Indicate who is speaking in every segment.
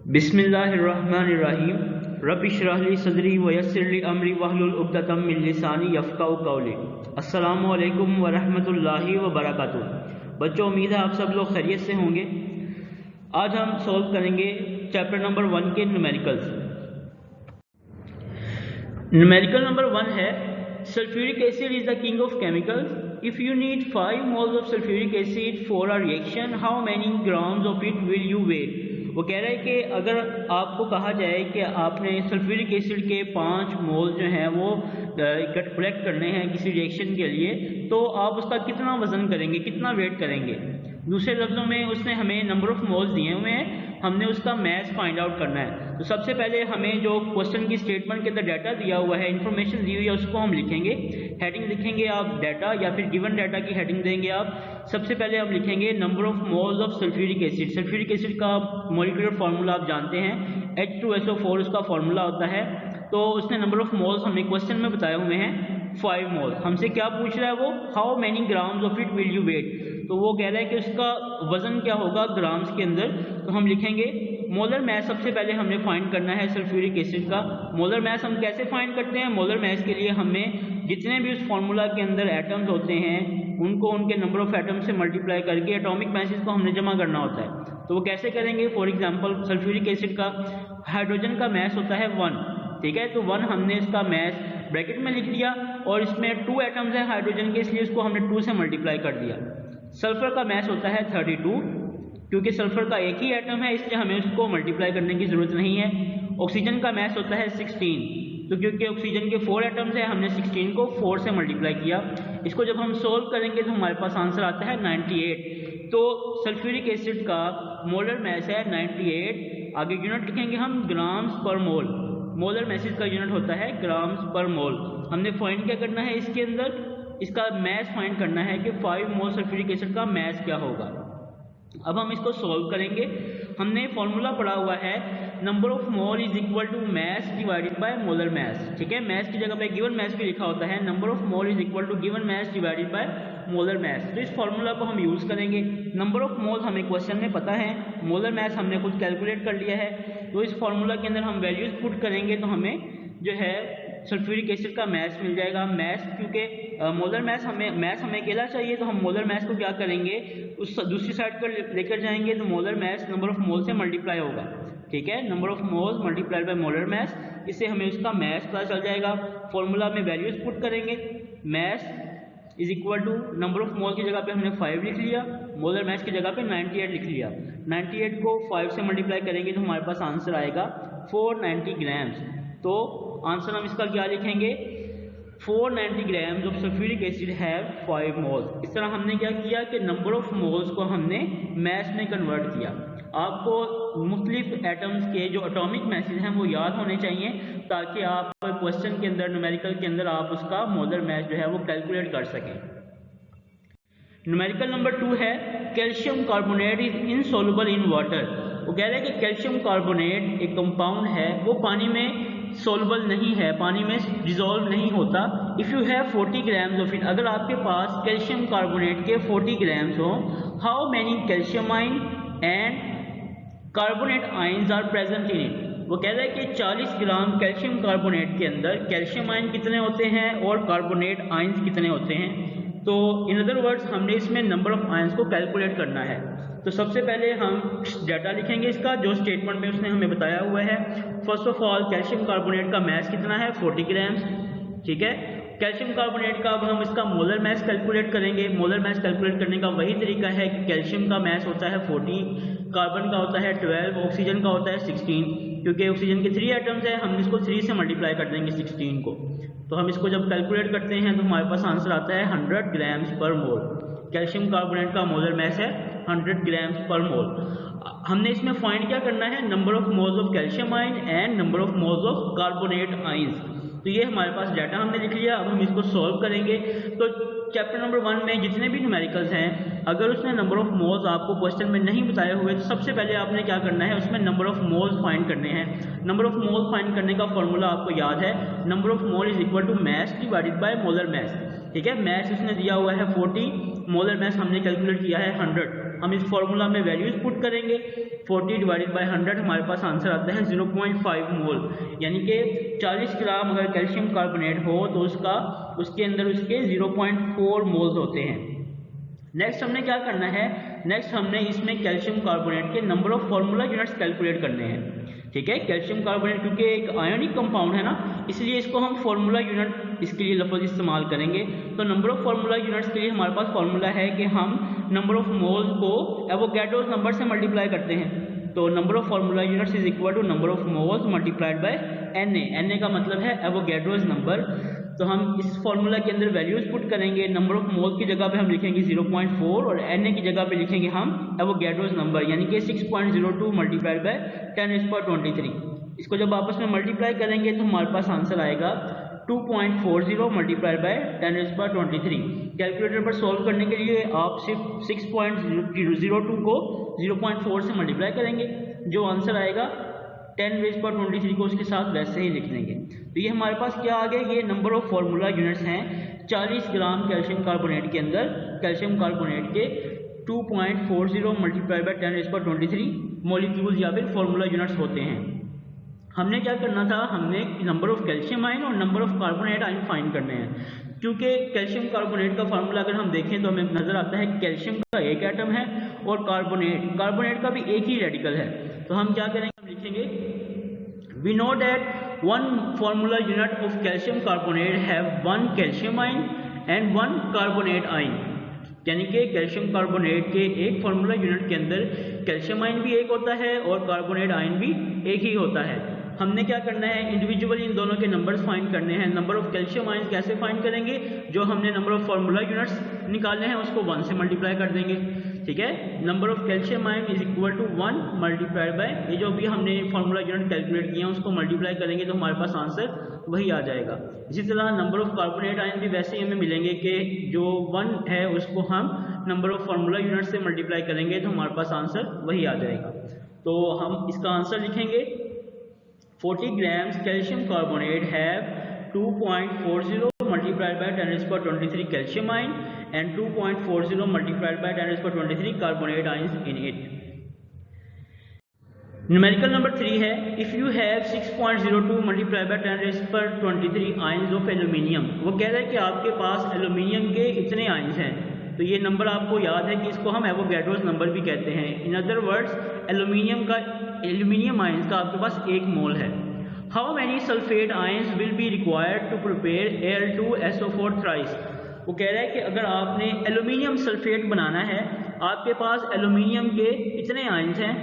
Speaker 1: बिस्मिल्लाहिर्रहमानिर्रहीम रब्बि इश्रह ली सदरी व यस्सिर ली अमरी वहलुल उक़दतम मिन लिसानी यफ़क़हू क़ौली। अस्सलामु अलैकुम व रहमतुल्लाहि व बरकातुहू। बच्चों, उम्मीद है आप सब लोग खैरियत से होंगे। आज हम सॉल्व करेंगे चैप्टर नंबर 1 के न्यूमेरिकल्स। न्यूमेरिकल नंबर 1 है sulphuric acid is the king of chemicals. If you need 5 moles of sulphuric acid for a reaction, how many grams of it will you weigh. वो कह रहा है कि अगर आपको कहा जाए कि आपने सल्फ्यूरिक एसिड के 5 मोल जो हैं वो कलेक्ट करने हैं किसी रिएक्शन के लिए, तो आप उसका कितना वज़न करेंगे, कितना वेट करेंगे। दूसरे लफ्ज़ों में उसने हमें नंबर ऑफ़ मोल्स दिए हुए हैं, हमने उसका मैथ फाइंड आउट करना है। तो सबसे पहले हमें जो क्वेश्चन की स्टेटमेंट के अंदर डाटा दिया हुआ है, इन्फॉर्मेशन दी हुई है, उसको हम लिखेंगे। हेडिंग लिखेंगे आप डाटा, या फिर गिवन डाटा की हेडिंग देंगे आप। सबसे पहले हम लिखेंगे number of moles of sulphuric acid. Sulphuric acid का मॉलिक्यूलर फार्मूला आप जानते हैं, H2SO4 उसका फार्मूला होता है। तो उसने नंबर ऑफ मोल्स हमें क्वेश्चन में बताए हुए हैं 5 मोल्स। हमसे क्या पूछ रहा है वो, how many grams of it will you weigh. तो वो कह रहा है कि उसका वजन क्या होगा ग्राम्स के अंदर। तो हम लिखेंगे मोलर मैथ। सबसे पहले हमने फाइंड करना है सल्फ्यूरिक एसिड का मोलर मैथ। हम कैसे फाइंड करते हैं मोलर मैथ के लिए, हमें जितने भी उस फार्मूला के अंदर एटम्स होते हैं उनको उनके नंबर ऑफ एटम्स से मल्टीप्लाई करके एटॉमिक मैसेज को हमने जमा करना होता है। तो वो कैसे करेंगे, फॉर एग्जांपल सल्फ्यूरिक एसिड का हाइड्रोजन का मैस होता है 1, ठीक है। तो 1 हमने इसका मैस ब्रैकेट में लिख दिया, और इसमें 2 एटम्स हैं हाइड्रोजन के, इसलिए उसको हमने 2 से मल्टीप्लाई कर दिया। सल्फर का मैस होता है 32, क्योंकि सल्फर का एक ही एटम है इसलिए हमें उसको मल्टीप्लाई करने की ज़रूरत नहीं है। ऑक्सीजन का मैस होता है 16, तो क्योंकि ऑक्सीजन के 4 एटम्स हैं हमने 16 को 4 से मल्टीप्लाई किया। इसको जब हम सोल्व करेंगे तो हमारे पास आंसर आता है 98। तो सल्फ्यूरिक एसिड का मोलर मैस है 98। आगे यूनिट लिखेंगे हम ग्राम्स पर मोल। मोलर मैसेज का यूनिट होता है ग्राम्स पर मोल। हमने फाइंड क्या करना है इसके अंदर, इसका मैस फाइंड करना है कि 5 मोल सल्फ्यूरिक एसिड का मैस क्या होगा। अब हम इसको सॉल्व करेंगे। हमने फॉर्मूला पढ़ा हुआ है number of mole is equal to mass divided by molar mass, ठीक है। मैस की जगह पे गिवन मैस भी लिखा होता है, number of mole is equal to given mass divided by molar mass. तो इस फॉर्मूला को हम यूज़ करेंगे। नंबर ऑफ मोल हमें क्वेश्चन में पता है, मोलर मैस हमने खुद कैलकुलेट कर लिया है। तो इस फॉर्मूला के अंदर हम वैल्यूज पुट करेंगे तो हमें जो है सल्फ्यूरिक एसिड का मैस मिल जाएगा। मैस क्योंकि मोलर मैस हमें अकेला चाहिए, तो हम मोलर मैस को क्या करेंगे, उस दूसरी साइड पर लेकर जाएंगे। तो molar mass number of mole से मल्टीप्लाई होगा, ठीक है। Number of moles multiplied by molar mass, इससे हमें उसका मैस पता चल जाएगा। फॉर्मूला में वैल्यूज पुट करेंगे, mass is equal to number of mole की जगह पे हमने 5 लिख लिया, मोलर मैस की जगह पे 98 लिख लिया। 98 को 5 से मल्टीप्लाई करेंगे तो हमारे पास आंसर आएगा 490 ग्राम्स। तो आंसर हम इसका क्या लिखेंगे, 490 grams of sulphuric acid have 5 moles. इस तरह हमने क्या किया कि नंबर ऑफ मोल्स को हमने मैस में कन्वर्ट किया। आपको मुख्तलिफ एटम्स के जो एटॉमिक मैसेज हैं वो याद होने चाहिए, ताकि आप क्वेश्चन के अंदर न्यूमेरिकल के अंदर आप उसका मोलर मैस जो है वो कैलकुलेट कर सकें। न्यूमेरिकल नंबर 2 है calcium carbonate is insoluble in water. वो कह रहे हैं कि कैल्शियम कार्बोनेट एक कंपाउंड है, वो पानी में सोल्युबल नहीं है, पानी में डिजोल्व नहीं होता। If you have 40 grams of it, अगर आपके पास कैल्शियम कार्बोनेट के 40 ग्राम्स हो, how many calcium ion and carbonate ions are present in it. वो कह रहा है कि 40 ग्राम कैल्शियम कार्बोनेट के अंदर कैल्शियम आइन कितने होते हैं और कार्बोनेट आइंस कितने होते हैं। तो इन अदर वर्ड्स हमने इसमें नंबर ऑफ आइंस को कैलकुलेट करना है। तो सबसे पहले हम डाटा लिखेंगे इसका, जो स्टेटमेंट में उसने हमें बताया हुआ है। First of all calcium carbonate का मैस कितना है, 40 ग्राम्स, ठीक है। कैल्शियम कार्बोनेट का अब हम इसका मोलर मैस कैलकुलेट करेंगे। मोलर मैस कैलकुलेट करने का वही तरीका है कि कैल्शियम का मैस होता है 40, कार्बन का होता है 12, ऑक्सीजन का होता है 16। क्योंकि ऑक्सीजन के 3 एटम्स हैं, हम इसको 3 से मल्टीप्लाई कर देंगे 16 को। तो हम इसको जब कैलकुलेट करते हैं तो हमारे पास आंसर आता है 100 ग्राम्स पर मोल। कैल्शियम कार्बोनेट का मोलर मैस है 100 ग्राम्स पर मोल। हमने इसमें फाइंड क्या करना है, number of moles of calcium ion and number of moles of carbonate ions. तो ये हमारे पास डाटा हमने लिख लिया। अब हम इसको सॉल्व करेंगे। तो चैप्टर नंबर 1 में जितने भी न्यूमेरिकल्स हैं, अगर उसने नंबर ऑफ मोल्स आपको क्वेश्चन में नहीं बताए हुए तो सबसे पहले आपने क्या करना है, उसमें नंबर ऑफ मोल्स फाइंड करने हैं। नंबर ऑफ मोल्स फाइंड करने का फॉर्मूला आपको याद है, number of mole is equal to mass divided by molar mass, ठीक है। मैस उसने दिया हुआ है 40, मोलर मैस हमने कैलकुलेट किया है 100। हम इस फॉर्मूला में वैल्यूज पुट करेंगे, 40 डिवाइडेड बाय 100 हमारे पास आंसर आता है 0.5 मोल, यानी कि 40 ग्राम अगर कैल्शियम कार्बोनेट हो तो उसके अंदर उसके 0.4 मोल्स होते हैं। नेक्स्ट हमने क्या करना है, नेक्स्ट हमने इसमें कैल्शियम कार्बोनेट के number of formula units calculate करने हैं। ठीक है, कैल्शियम कार्बोनेट क्योंकि एक आयोनिक कंपाउंड है ना, इसलिए इसको हम फार्मूला यूनिट इसके लिए लफ्ज़ इस्तेमाल करेंगे। तो नंबर ऑफ फार्मूला यूनिट्स के लिए हमारे पास फार्मूला है कि हम नंबर ऑफ मोल्स को एवोगैड्रोस नंबर से मल्टीप्लाई करते हैं। तो number of formula units is equal to number of moles multiplied by Na का मतलब है एवोगैड्रोस नंबर। तो हम इस फॉर्मूला के अंदर वैल्यूज पुट करेंगे, नंबर ऑफ मोल्स की जगह पे हम लिखेंगे 0.4 और Na की जगह पे लिखेंगे हम एवोगैड्रोस नंबर, यानी कि 6.02 मल्टीप्लाइड बाय 10⁻23। इसको जब आपस में मल्टीप्लाई करेंगे तो हमारे पास आंसर आएगा 2.40 मल्टीप्लाइड बाय 10⁻23। कैलकुलेटर पर सॉल्व करने के लिए आप सिर्फ 6.02 को 0.4 से मल्टीप्लाई करेंगे, जो आंसर आएगा 10⁻23 को उसके साथ वैसे ही लिख देंगे। तो ये हमारे पास क्या आ गया, ये नंबर ऑफ फार्मूला यूनिट्स हैं 40 ग्राम कैल्शियम कार्बोनेट के अंदर कैल्शियम कार्बोनेट के 2.40 मल्टीप्लाई बाय 10⁻23 मॉलिक्यूल्स या फिर फार्मूला यूनिट्स होते हैं। हमने क्या करना था, हमने नंबर ऑफ कैल्शियम आयन और number of carbonate ion find करने हैं। क्योंकि कैल्शियम कार्बोनेट का फार्मूला अगर हम देखें तो हमें नजर आता है कैल्शियम का एक एटम है और कार्बोनेट का भी एक ही रेडिकल है। तो हम क्या करेंगे, हम लिखेंगे we know that one formula unit of calcium carbonate have 1 calcium ion and 1 carbonate ion, यानी कि कैल्शियम कार्बोनेट के एक फार्मूला यूनिट के अंदर कैल्शियम आयन भी एक होता है और कार्बोनेट आयन भी एक ही होता है। हमने क्या करना है, इंडिविजुअली इन दोनों के नंबर्स फाइंड करने हैं। नंबर ऑफ कैल्शियम आयन कैसे फाइंड करेंगे, जो हमने नंबर ऑफ फार्मूला यूनिट्स निकालने हैं उसको 1 से मल्टीप्लाई कर देंगे। ठीक है, number of calcium ion is equal to 1 multiplied by ये जो भी हमने फार्मूला यूनिट कैलकुलेट किया उसको मल्टीप्लाई करेंगे तो हमारे पास आंसर वही आ जाएगा। इसी तरह नंबर ऑफ कार्बोनेट आयन भी वैसे ही हमें मिलेंगे कि जो 1 है उसको हम नंबर ऑफ फार्मूला यूनिट से मल्टीप्लाई करेंगे तो हमारे पास आंसर वही आ जाएगा। तो हम इसका आंसर लिखेंगे 40 grams calcium carbonate have 2.40 multiplied by 10⁻23 calcium ion and 2.40 multiplied by 10⁻23 carbonate ions in it. Numerical number 3 है, if you have 6.02 multiplied by 10⁻23 ions of aluminium, वो कह रहा है कि आपके पास एल्यूमिनियम के इतने आयंस हैं। तो ये नंबर आपको याद है कि इसको हम एवोगैड्रोस नंबर भी कहते हैं। In other words aluminium ions का आपके पास 1 मोल है। How many sulphate ions will be required to prepare Al2SO4 thrice. वो कह रहा है कि अगर आपने एल्यूमिनियम सल्फेट बनाना है, आपके पास एल्यूमिनियम के इतने आयंस हैं,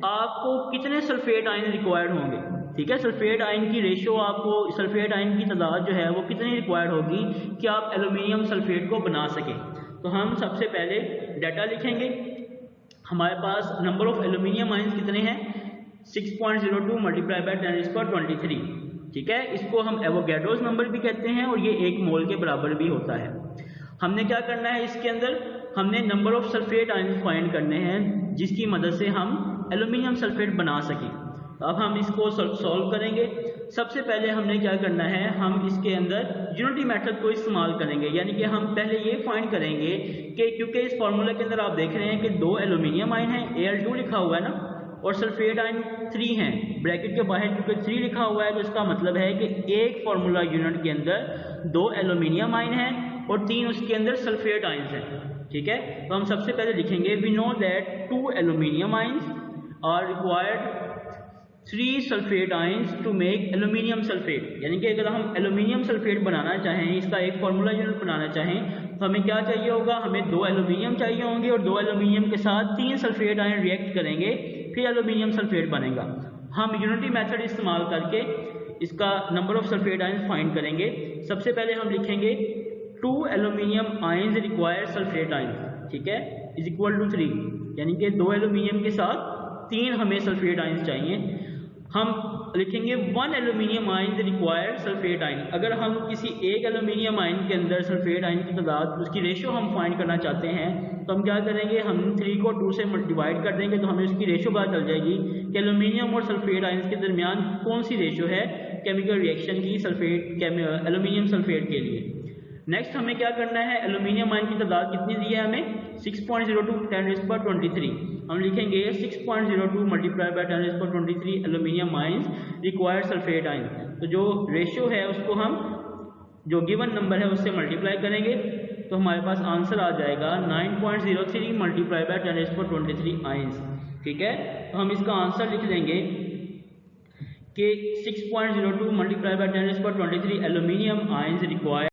Speaker 1: आपको कितने सल्फेट आयन रिक्वायर्ड होंगे। ठीक है, सल्फेट आयन की रेशियो आपको, सल्फेट आयन की तादाद जो है वो कितनी रिक्वायर्ड होगी कि आप एल्यूमिनियम सल्फेट को बना सकें। तो हम सबसे पहले डाटा लिखेंगे। हमारे पास नंबर ऑफ एल्यूमिनियम आयंस कितने हैं, 6.02 मल्टीप्लाई बाय 10⁻23। ठीक है, इसको हम एवोगैड्रोस नंबर भी कहते हैं और ये 1 मोल के बराबर भी होता है। हमने क्या करना है, इसके अंदर हमने number of sulphate ions find करने हैं जिसकी मदद से हम एल्यूमिनियम सल्फेट बना सकें। अब हम इसको सॉल्व करेंगे। सबसे पहले हमने क्या करना है, हम इसके अंदर यूनिटी मेथड को इस्तेमाल करेंगे, यानी कि हम पहले ये फाइंड करेंगे कि क्योंकि इस फार्मूला के अंदर आप देख रहे हैं कि 2 एल्यूमिनियम आयन है, Al2 लिखा हुआ है ना, और सल्फेट आयन 3 हैं। ब्रैकेट के बाहर क्योंकि 3 लिखा हुआ है तो इसका मतलब है कि एक फार्मूला यूनिट के अंदर 2 एल्यूमिनियम आयन हैं और 3 उसके अंदर सल्फेट आयंस हैं। ठीक है, तो हम सबसे पहले लिखेंगे we know that 2 aluminium ions are required 3 sulphate ions to make aluminium sulphate. यानी कि अगर हम एल्यूमिनियम सल्फेट बनाना चाहें, इसका एक फार्मूला यूनिट बनाना चाहें, तो हमें क्या चाहिए होगा, हमें 2 एल्यूमिनियम चाहिए होंगे और 2 एल्यूमिनियम के साथ 3 सल्फेट आयन रिएक्ट करेंगे, फिर एल्यूमिनियम सल्फेट बनेगा। हम यूनिटी मेथड इस्तेमाल करके इसका number of sulphate ions find करेंगे। सबसे पहले हम लिखेंगे 2 aluminium ions require sulphate ions, ठीक है, इज इक्वल टू 3, यानी कि 2 एल्यूमिनियम के साथ 3 हमें सल्फेट आयंस चाहिए। हम लिखेंगे 1 aluminium ion require sulphate ion. अगर हम किसी एक एल्यूमिनियम आयन के अंदर सल्फेट आयन की तादाद, उसकी रेशियो हम फाइंड करना चाहते हैं, तो हम क्या करेंगे, हम 3 को 2 से डिवाइड कर देंगे तो हमें उसकी रेशियो पता चल जाएगी कि एल्यूमिनियम और सल्फेट आयन के दरमियान कौन सी रेशियो है केमिकल रिएक्शन की सल्फेट एल्यूमिनियम सल्फेट के लिए। नेक्स्ट हमें क्या करना है, एल्यूमिनियम आयन की तादाद कितनी दी है हमें, 6.02 10⁻23। हम लिखेंगे 6.02 multiply by 10⁻23 aluminium ions required sulphate ion. तो जो रेशियो है उसको हम जो गिवन नंबर है उससे मल्टीप्लाई करेंगे तो हमारे पास आंसर आ जाएगा 9.03 मल्टीप्लाई बाय 10⁻23 आयंस। ठीक है, तो हम इसका आंसर लिख देंगे कि 6.02 multiply by 10⁻23 aluminium ions required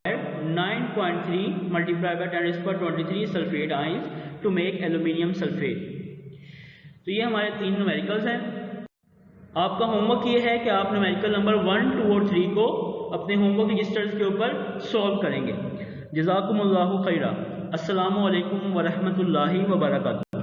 Speaker 1: 9.3 multiply by 10⁻23 sulphate ions to make aluminium sulphate. तो ये हमारे 3 न्यूमेरिकल्स हैं। आपका होमवर्क ये है कि आप न्यूमेरिकल नंबर 1, 2 और 3 को अपने होमवर्क रजिस्टर्स के ऊपर सॉल्व करेंगे। जज़ाकुमुल्लाहु खैरा। अस्सलामु अलैकुम व रहमतुल्लाहि व बरकातुहू।